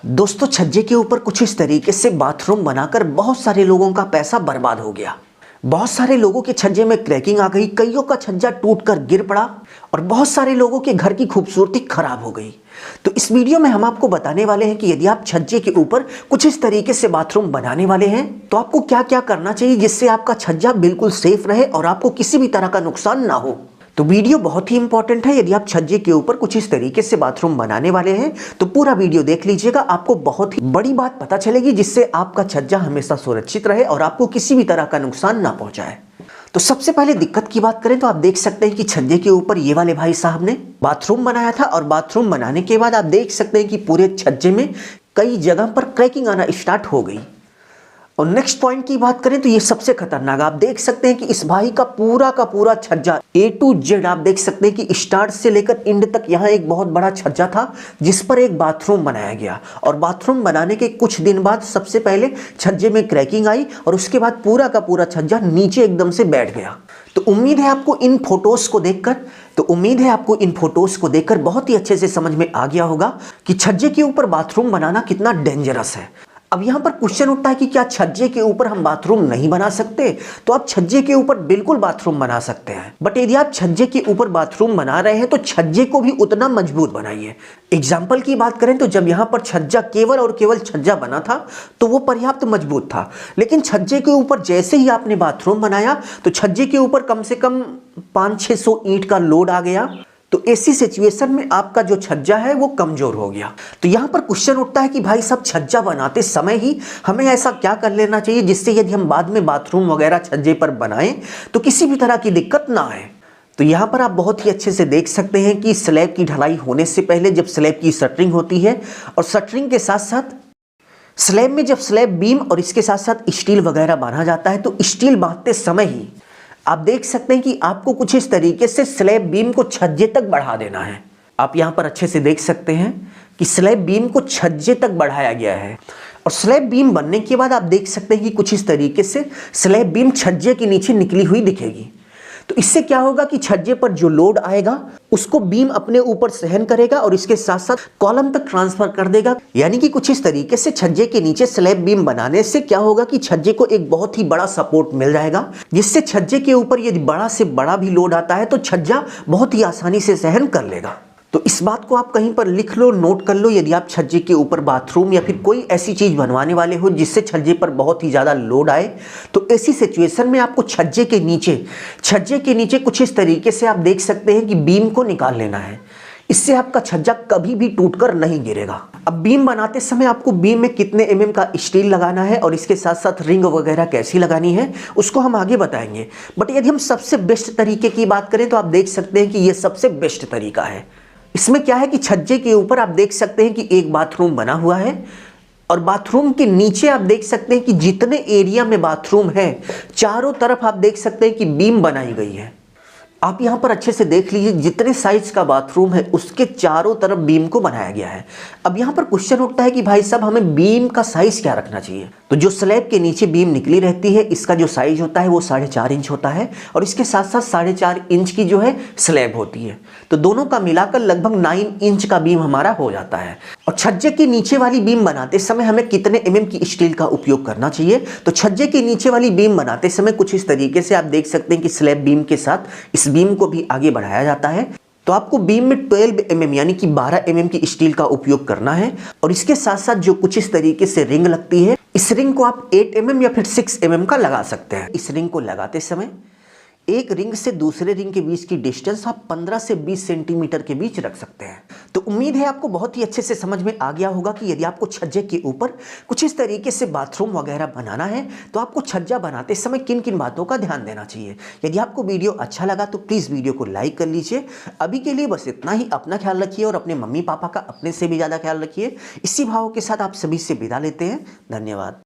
दोस्तों, छज्जे के ऊपर कुछ इस तरीके से बाथरूम बनाकर बहुत सारे लोगों का पैसा बर्बाद हो गया। बहुत सारे लोगों के छज्जे में क्रैकिंग आ गई, कईयों का छज्जा टूटकर गिर पड़ा और बहुत सारे लोगों के घर की खूबसूरती खराब हो गई। तो इस वीडियो में हम आपको बताने वाले हैं कि यदि आप छज्जे के ऊपर कुछ इस तरीके से बाथरूम बनाने वाले हैं तो आपको क्या क्या करना चाहिए जिससे आपका छज्जा बिल्कुल सेफ रहे और आपको किसी भी तरह का नुकसान ना हो। तो वीडियो बहुत ही इंपॉर्टेंट है। यदि आप छज्जे के ऊपर कुछ इस तरीके से बाथरूम बनाने वाले हैं तो पूरा वीडियो देख लीजिएगा। आपको बहुत ही बड़ी बात पता चलेगी जिससे आपका छज्जा हमेशा सुरक्षित रहे और आपको किसी भी तरह का नुकसान ना पहुंचाए। तो सबसे पहले दिक्कत की बात करें तो आप देख सकते हैं कि छज्जे के ऊपर ये वाले भाई साहब ने बाथरूम बनाया था और बाथरूम बनाने के बाद आप देख सकते हैं कि पूरे छज्जे में कई जगह पर क्रैकिंग आना स्टार्ट हो गई। और नेक्स्ट पॉइंट की बात करें तो ये सबसे खतरनाक, आप देख सकते हैं कि इस भाई का पूरा छज्जा A to Z आप देख सकते हैं कि स्टार्ट से लेकर एंड तक यहाँ एक बहुत बड़ा छज्जा था जिस पर एक बाथरूम बनाया गया। और बाथरूम बनाने के कुछ दिन बाद सबसे पहले छज्जे में क्रैकिंग आई और उसके बाद पूरा का पूरा छज्जा नीचे एकदम से बैठ गया। तो उम्मीद है आपको इन फोटोज को देखकर बहुत ही अच्छे से समझ में आ गया होगा कि छज्जे के ऊपर बाथरूम बनाना कितना डेंजरस है। अब यहाँ पर क्वेश्चन उठता है कि क्या छज्जे के ऊपर हम बाथरूम नहीं बना सकते? तो आप छज्जे के ऊपर बिल्कुल बाथरूम बना सकते हैं, बट यदि आप छज्जे के ऊपर बाथरूम बना रहे हैं तो छज्जे को भी उतना मजबूत बनाइए। एग्जाम्पल की बात करें तो जब यहाँ पर छज्जा केवल और केवल छज्जा बना था तो वो पर्याप्त मजबूत था, लेकिन छज्जे के ऊपर जैसे ही आपने बाथरूम बनाया तो छज्जे के ऊपर कम से कम 500-600 ईंट का लोड आ गया। तो ऐसी सिचुएशन में आपका जो छज्जा है वो कमजोर हो गया। तो यहाँ पर क्वेश्चन उठता है कि भाई साहब, छज्जा बनाते समय ही हमें ऐसा क्या कर लेना चाहिए जिससे यदि हम बाद में बाथरूम वगैरह छज्जे पर बनाएं तो किसी भी तरह की दिक्कत ना आए। तो यहाँ पर आप बहुत ही अच्छे से देख सकते हैं कि स्लैब की ढलाई होने से पहले जब स्लैब की शटरिंग होती है और शटरिंग के साथ साथ स्लैब में जब स्लैब बीम और इसके साथ साथ स्टील वगैरह बांधा जाता है तो स्टील बांधते समय ही आप देख सकते हैं कि आपको कुछ इस तरीके से स्लैब बीम को छज्जे तक बढ़ा देना है। आप यहां पर अच्छे से देख सकते हैं कि स्लैब बीम को छज्जे तक बढ़ाया गया है और स्लैब बीम बनने के बाद आप देख सकते हैं कि कुछ इस तरीके से स्लैब बीम छज्जे के नीचे निकली हुई दिखेगी। तो इससे क्या होगा कि छज्जे पर जो लोड आएगा उसको बीम अपने ऊपर सहन करेगा और इसके साथ साथ कॉलम तक ट्रांसफर कर देगा। यानी कि कुछ इस तरीके से छज्जे के नीचे स्लैब बीम बनाने से क्या होगा कि छज्जे को एक बहुत ही बड़ा सपोर्ट मिल जाएगा, जिससे छज्जे के ऊपर यदि बड़ा से बड़ा भी लोड आता है तो छज्जा बहुत ही आसानी से सहन कर लेगा। तो इस बात को आप कहीं पर लिख लो, नोट कर लो। यदि आप छज्जे के ऊपर बाथरूम या फिर कोई ऐसी चीज बनवाने वाले हो जिससे छज्जे पर बहुत ही ज्यादा लोड आए तो ऐसी सिचुएशन में आपको छज्जे के नीचे कुछ इस तरीके से आप देख सकते हैं कि बीम को निकाल लेना है। इससे आपका छज्जा कभी भी टूटकर नहीं गिरेगा। अब बीम बनाते समय आपको बीम में कितने mm का स्टील लगाना है और इसके साथ साथ रिंग वगैरह कैसी लगानी है उसको हम आगे बताएंगे। बट यदि हम सबसे बेस्ट तरीके की बात करें तो आप देख सकते हैं कि ये सबसे बेस्ट तरीका है। इसमें क्या है कि छज्जे के ऊपर आप देख सकते हैं कि एक बाथरूम बना हुआ है और बाथरूम के नीचे आप देख सकते हैं कि जितने एरिया में बाथरूम है चारों तरफ आप देख सकते हैं कि बीम बनाई गई है। आप यहां पर अच्छे से देख लीजिए, जितने साइज का बाथरूम है उसके चारों तरफ बीम को बनाया गया है। अब यहां पर क्वेश्चन उठता है कि भाई साहब, हमें बीम का साइज क्या रखना चाहिए? तो जो स्लैब के नीचे बीम निकली रहती है इसका जो साइज होता है वो 4.5 इंच होता है और इसके साथ साथ 4.5 इंच की जो है स्लैब होती है। तो दोनों का मिलाकर लगभग 9 इंच का बीम हमारा हो जाता है। और छज्जे के नीचे वाली बीम बनाते समय हमें कितने mm की स्टील का उपयोग करना चाहिए? तो छज्जे के नीचे वाली बीम बनाते समय कुछ इस तरीके से आप देख सकते हैं कि स्लैब बीम के साथ इस बीम को भी आगे बढ़ाया जाता है। तो आपको बीम में 12 mm यानी कि 12 mm की स्टील का उपयोग करना है और इसके साथ साथ जो कुछ इस तरीके से रिंग लगती है, इस रिंग को आप 8 mm या फिर 6 mm का लगा सकते हैं। इस रिंग को लगाते समय एक रिंग से दूसरे रिंग के बीच की डिस्टेंस आप 15 से 20 सेंटीमीटर के बीच रख सकते हैं। तो उम्मीद है आपको बहुत ही अच्छे से समझ में आ गया होगा कि यदि आपको छज्जे के ऊपर कुछ इस तरीके से बाथरूम वगैरह बनाना है तो आपको छज्जा बनाते समय किन किन बातों का ध्यान देना चाहिए। यदि आपको वीडियो अच्छा लगा तो प्लीज़ वीडियो को लाइक कर लीजिए। अभी के लिए बस इतना ही। अपना ख्याल रखिए और अपने मम्मी पापा का अपने से भी ज़्यादा ख्याल रखिए। इसी भावों के साथ आप सभी से विदा लेते हैं। धन्यवाद।